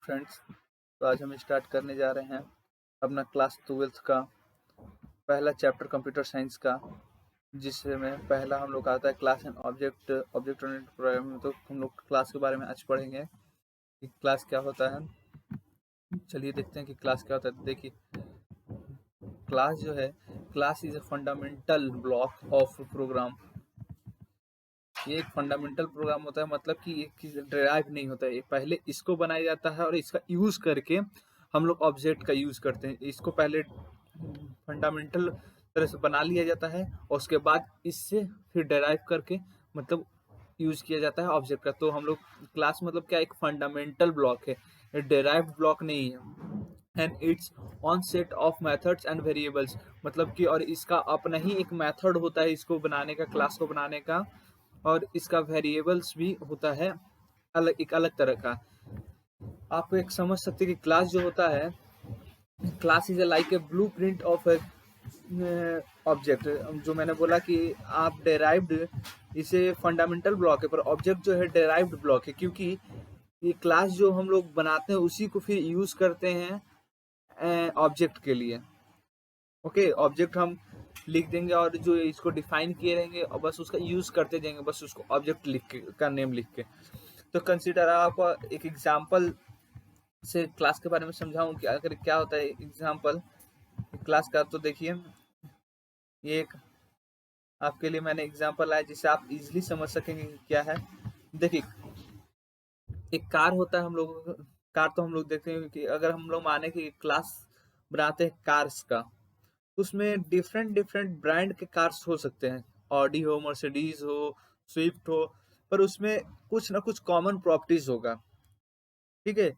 Friends, तो आज हम स्टार्ट करने जा रहे हैं अपना क्लास 12th का पहला चैप्टर कंप्यूटर साइंस का, जिसमें पहला हम लोग आता है class and object oriented programming. तो हम लोग क्लास के बारे में आज पढ़ेंगे कि क्लास क्या होता है। चलिए देखते हैं कि क्लास क्या होता है। देखिए, क्लास जो है, class is a fundamental block of program. ये एक फंडामेंटल प्रोग्राम होता है, मतलब कि ये डिराइव नहीं होता है। ये पहले इसको बनाया जाता है और इसका यूज करके हम लोग ऑब्जेक्ट का यूज करते हैं। इसको पहले फंडामेंटल तरह से बना लिया जाता है और उसके बाद इससे फिर डिराइव करके मतलब यूज किया जाता है ऑब्जेक्ट का। तो हम लोग क्लास मतलब क्या, एक फंडामेंटल ब्लॉक है, ये डिराइव्ड ब्लॉक नहीं है। And it's on set of methods and variables, मतलब कि और इसका अपना ही एक मेथड होता है इसको बनाने का, क्लास को बनाने का, और इसका वेरिएबल्स भी होता है अलग, एक अलग तरह का। आप एक समझ सकते हैं कि क्लास जो होता है, class is like a blue print of A object. जो मैंने बोला कि आप डेराइव्ड, इसे फंडामेंटल ब्लॉक है, पर ऑब्जेक्ट जो है डेराइव्ड ब्लॉक है, क्योंकि ये क्लास जो हम लोग बनाते हैं उसी को फिर यूज करते हैं ऑब्जेक्ट के लिए। ओके, ऑब्जेक्ट हम लिख देंगे और जो इसको डिफाइन किए रहेंगे और बस उसका यूज करते जाएंगे, बस उसको ऑब्जेक्ट लिख के का नेम लिख के। तो कंसीडर, आपको एक एग्जांपल से क्लास के बारे में समझाऊं कि अगर क्या होता है एग्जांपल क्लास का। तो देखिए, ये एक आपके लिए मैंने एग्जांपल लाया जिससे आप इजीली समझ सकेंगे कि क्या है। देखिए, एक कार होता है, हम लोग कार तो हम लोग देखते हैं कि अगर हम लोग माने कि क्लास बनाते हैं कार्स का, उसमें डिफरेंट डिफरेंट ब्रांड के कार्स हो सकते हैं, ऑडी हो, मर्सिडीज हो, स्विफ्ट हो, पर उसमें कुछ ना कुछ कॉमन प्रॉपर्टीज होगा। ठीक है,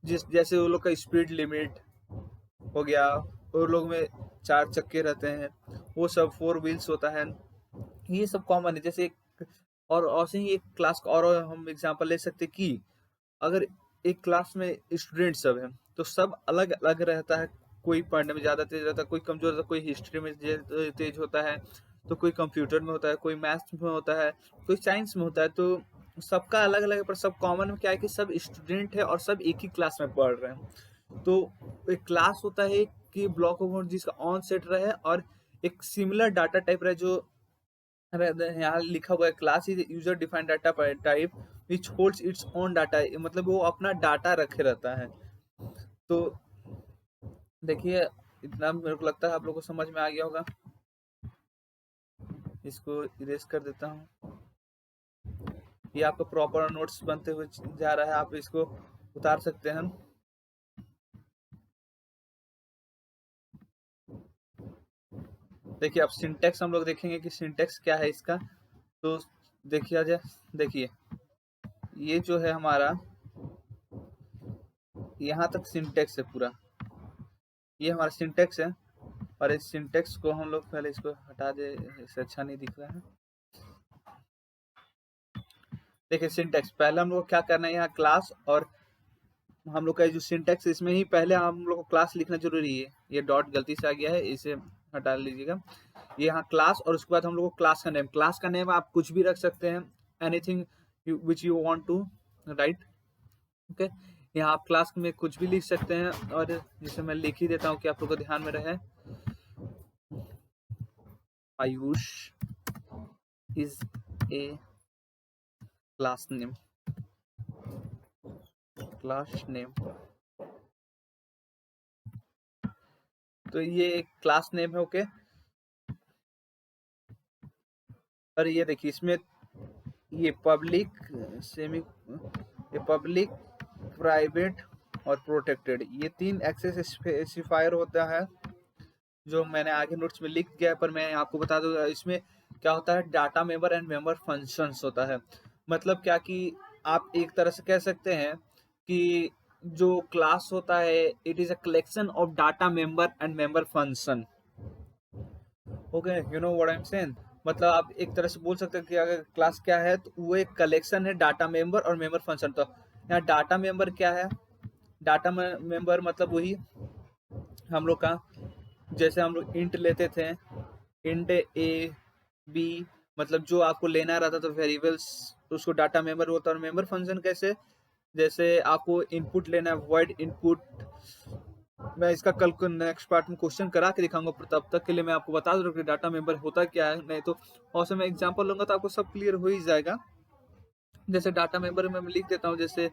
जैसे वो लोग का स्पीड लिमिट हो गया, वो लोग में चार चक्के रहते हैं, वो सब फोर व्हील्स होता है, ये सब कॉमन है। जैसे एक और ऐसे ही एक क्लास का और हम एग्जांपल ले सकते हैं कि अगर एक क्लास में स्टूडेंट सब है तो सब अलग अलग रहता है। कोई पढ़ने में ज्यादा तेज रहता है, कोई कमजोर रहता है, कोई हिस्ट्री में तेज होता है, तो कोई कंप्यूटर में होता है, कोई मैथ्स में होता है, कोई साइंस में होता है। तो सबका अलग अलग है, पर सब कॉमन में क्या है कि सब स्टूडेंट है और सब एक ही क्लास में पढ़ रहे हैं। तो एक क्लास होता है कि ब्लॉक ऑफ जिसका ऑन सेट रहे और एक सिमिलर डाटा टाइप रहे। जो यहाँ लिखा हुआ है, class is user defined data type which holds its own data, मतलब वो अपना डाटा रखे रहता है। तो देखिए, इतना मेरे को लगता है आप लोगों को समझ में आ गया होगा। इसको इरेज कर देता हूँ। ये आपका प्रॉपर नोट्स बनते हुए जा रहा है, आप इसको उतार सकते हैं। देखिए, अब सिंटेक्स हम लोग देखेंगे कि सिंटेक्स क्या है इसका। तो देखिए जाए, देखिए ये जो है हमारा, यहाँ तक सिंटेक्स है पूरा, ये हमारा सिंटेक्स है। और इस सिंटेक्स को हम लोग पहले इसको हटा दे, इससे अच्छा नहीं दिख रहा है। देखिए, सिंटेक्स पहले हम लोग को क्या करना है, यहाँ क्लास और हम लोग का जो सिंटेक्स, इसमें ही पहले हम लोग को क्लास लिखना जरूरी है। ये डॉट गलती से आ गया है, इसे हटा लीजिएगा। ये यहाँ क्लास और उसके बाद हम लोग को क्लास का नेम, क्लास का नेम आप कुछ भी रख सकते हैं, anything which you want to write. Okay, यहाँ आप क्लास में कुछ भी लिख सकते हैं, और जिसे मैं लिख ही देता हूँ कि आप लोग को ध्यान में रहे। Ayush is a class name, class name. तो ये एक क्लास नेम है। ओके, और ये देखिए इसमें ये पब्लिक सेमी, ये पब्लिक, प्राइवेट और प्रोटेक्टेड, ये तीन एक्सेस स्पेसिफायर होता है, जो मैंने आगे नोट्स में लिख गया है, पर मैं आपको बता दूं इसमें क्या होता है। Data member and member functions होता है। मतलब क्या कि आप एक तरह से कह सकते हैं कि जो क्लास होता है, it is a collection of data member and member function. Okay, you know what I am saying. मतलब आप एक तरह से बोल सकते हैं कि अगर क्लास क्या है, तो वो एक कलेक्शन है डाटा मेंबर और मेंबर फंक्शन। तो यहाँ डाटा मेंबर क्या है, डाटा मेंबर मतलब वही हम लोग का, जैसे हम लोग इंट लेते थे, इंट ए बी, मतलब जो आपको लेना रहता था वेरिएबल्स, उसको डाटा मेंबर होता है। और मेंबर फंक्शन कैसे, जैसे आपको इनपुट लेना है, वॉइड इनपुट, मैं इसका कल को नेक्स्ट पार्ट में क्वेश्चन करा के दिखाऊंगा, तब तक के लिए मैं आपको बता दूं कि डाटा मेंबर होता क्या है, नहीं तो और से मैं एग्जांपल लूंगा तो आपको सब क्लियर हो ही जाएगा। जैसे डाटा मेंबर में मैं लिख देता हूँ, जैसे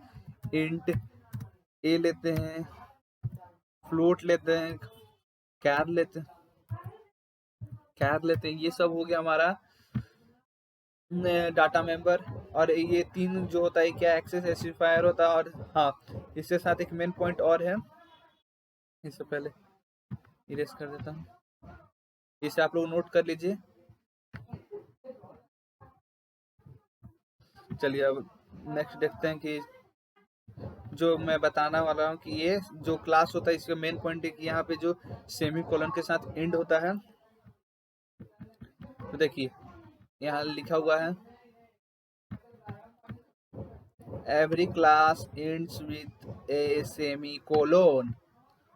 इंट ए लेते हैं, फ्लोट लेते हैं, कैर लेते हैं, ये सब हो गया हमारा डाटा मेंबर। और ये तीन जो होता है क्या, एक्सेस स्पेसिफायर होता है, और हाँ इसके साथ एक मेन पॉइंट और है, इससे पहले इरेज कर देता हूँ, इसे आप लोग नोट कर लीजिए। चलिए अब नेक्स्ट देखते हैं कि जो मैं बताना वाला हूँ कि ये जो क्लास होता है इसका मेन पॉइंट है कि यहाँ पे जो सेमी कोलन के साथ एंड होता है, तो देखिए यहाँ लिखा हुआ है every class ends with a semicolon.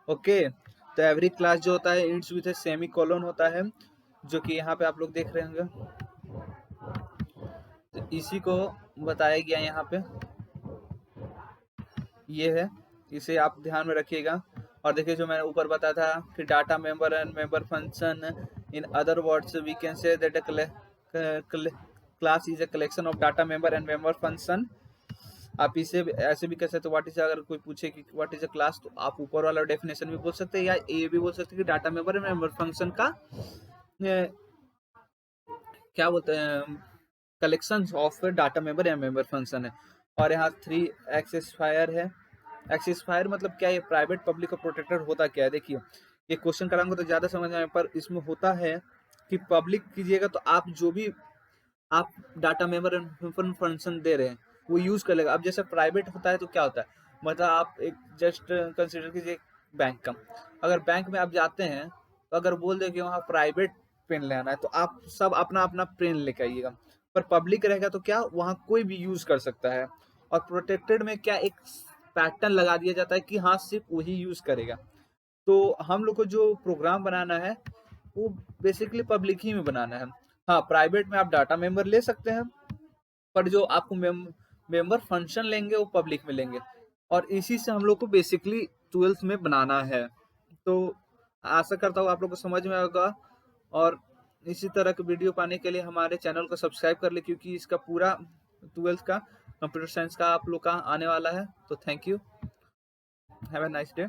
Okay, तो एवरी क्लास जो होता है ends with a semicolon होता है, जो कि यहाँ पे आप लोग देख रहे होंगे, तो इसी को बताया गया यहाँ पे, ये है, इसे आप ध्यान में रखिएगा। और देखिए जो मैंने ऊपर बताया था कि data member and member function, in other words we can say that class is a collection of data member and member function. आप इसे ऐसे भी कह सकते हो, व्हाट इज, अगर कोई पूछे कि व्हाट इज अ क्लास, तो आप ऊपर वाला डेफिनेशन भी बोल सकते हैं, या ये भी बोल सकते हैं कि data member and member function का क्या बोलते हैं, कलेक्शन ऑफ डाटा मेंबर या मेंबर फंक्शन है। और यहाँ 3 एक्सेसफायर है। एक्सेसफायर मतलब क्या, ये प्राइवेट पब्लिक और प्रोटेक्टेड होता क्या है, देखिए ये क्वेश्चन कराऊंगा तो ज्यादा समझ आए, पर इसमें होता है कि पब्लिक कीजिएगा तो आप जो भी आप डाटा मेंबर एंड फंक्शन दे रहे हैं वो यूज कर लेगा। अब जैसे प्राइवेट होता है तो क्या होता है, मतलब आप एक जस्ट कंसिडर कीजिए बैंक का, अगर बैंक में आप जाते हैं तो अगर बोल दे कि वहाँ प्राइवेट पेन लेना है तो आप सब अपना अपना पेन लेकर आइएगा, पर पब्लिक रहेगा तो क्या वहाँ कोई भी यूज कर सकता है। और प्रोटेक्टेड में क्या, एक पैटर्न लगा दिया जाता है कि हाँ सिर्फ वही यूज करेगा। तो हम लोग को जो प्रोग्राम बनाना है वो बेसिकली पब्लिक ही में बनाना है। हाँ प्राइवेट में आप डाटा मेंबर ले सकते हैं, पर जो आपको मेंबर फंक्शन लेंगे वो पब्लिक में लेंगे। और इसी से हम लोग को बेसिकली 12th में बनाना है। तो आशा करता हूँ आप लोग को समझ में आएगा, और इसी तरह के वीडियो पाने के लिए हमारे चैनल को सब्सक्राइब कर ले, क्योंकि इसका पूरा 12th का कंप्यूटर साइंस का आप लोग का आने वाला है। तो thank you, have a nice day.